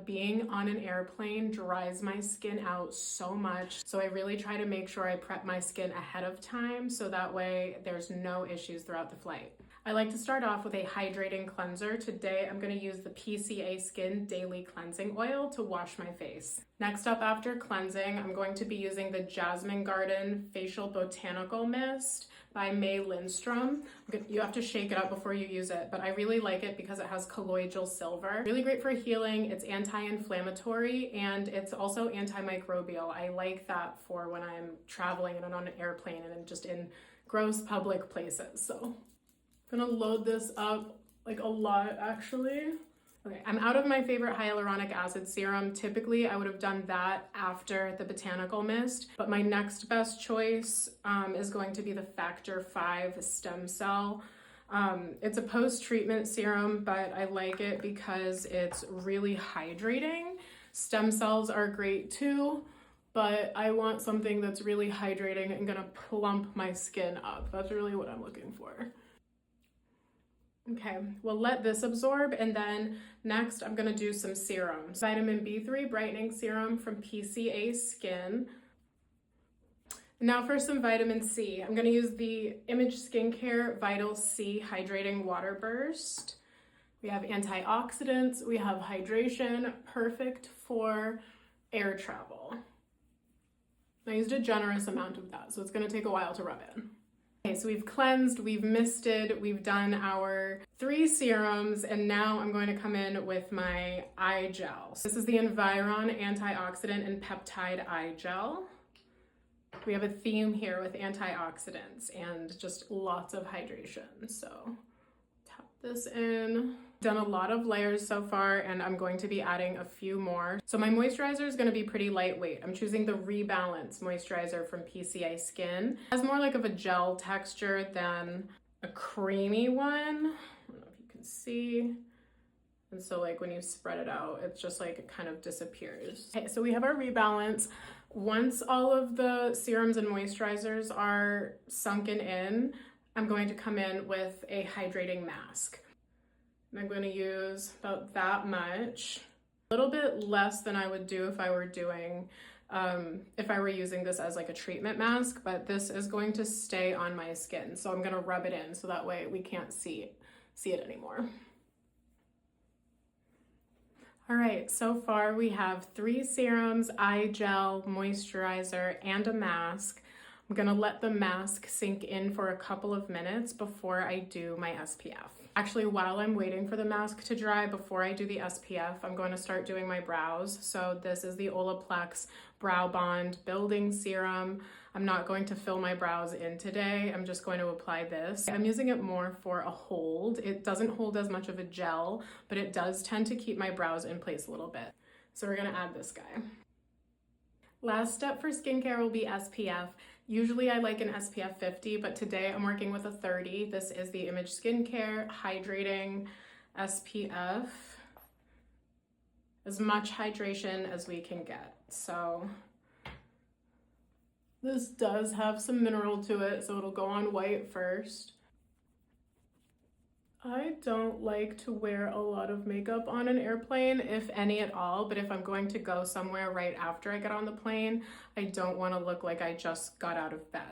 but being on an airplane dries my skin out so much. So I really try to make sure I prep my skin ahead of time so that way there's no issues throughout the flight. I like to start off with a hydrating cleanser. Today I'm going to use the PCA Skin Daily Cleansing Oil to wash my face. Next up after cleansing, I'm going to be using the Jasmine Garden Facial Botanical Mist by May Lindstrom. You have to shake it up before you use it, but I really like it because it has colloidal silver. Really great for healing, it's anti-inflammatory, and it's also antimicrobial. I like that for when I'm traveling and I'm on an airplane and I'm just in gross public places. So I'm gonna load this up like a lot actually. Okay, I'm out of my favorite hyaluronic acid serum. Typically, I would have done that after the Botanical Mist, but my next best choice is going to be the Factor 5 Stem Cell. It's a post-treatment serum, but I like it because it's really hydrating. Stem cells are great too, but I want something that's really hydrating and gonna plump my skin up. That's really what I'm looking for. Okay, we'll let this absorb, and then next I'm gonna do some serums. Vitamin B3 Brightening Serum from PCA Skin. Now for some vitamin C. I'm gonna use the Image Skincare Vital C Hydrating Water Burst. We have antioxidants, we have hydration, perfect for air travel. I used a generous amount of that, so it's gonna take a while to rub in. Okay, so we've cleansed, we've misted, we've done our 3 serums, and now I'm going to come in with my eye gel. So this is the Environ Antioxidant and Peptide Eye Gel. We have a theme here with antioxidants and just lots of hydration. So tap this in. Done a lot of layers so far, and I'm going to be adding a few more. So my moisturizer is going to be pretty lightweight. I'm choosing the Rebalance moisturizer from PCA Skin. It has more like of a gel texture than a creamy one. I don't know if you can see. And so like when you spread it out, it's just like it kind of disappears. Okay, so we have our Rebalance. Once all of the serums and moisturizers are sunken in, I'm going to come in with a hydrating mask. I'm going to use about that much, a little bit less than I would do if I were doing, if I were using this as like a treatment mask, but this is going to stay on my skin. So I'm going to rub it in so that way we can't see it anymore. All right, so far we have 3 serums, eye gel, moisturizer, and a mask. I'm gonna let the mask sink in for a couple of minutes before I do my SPF. Actually, while I'm waiting for the mask to dry, before I do the SPF, I'm going to start doing my brows. So this is the Olaplex Brow Bond Building Serum. I'm not going to fill my brows in today. I'm just going to apply this. I'm using it more for a hold. It doesn't hold as much of a gel, but it does tend to keep my brows in place a little bit. So we're gonna add this guy. Last step for skincare will be SPF. Usually I like an SPF 50, but today I'm working with a 30. This is the Image Skincare Hydrating SPF. As much hydration as we can get. So this does have some mineral to it, so it'll go on white first. I don't like to wear a lot of makeup on an airplane, if any at all, but if I'm going to go somewhere right after I get on the plane, I don't want to look like I just got out of bed.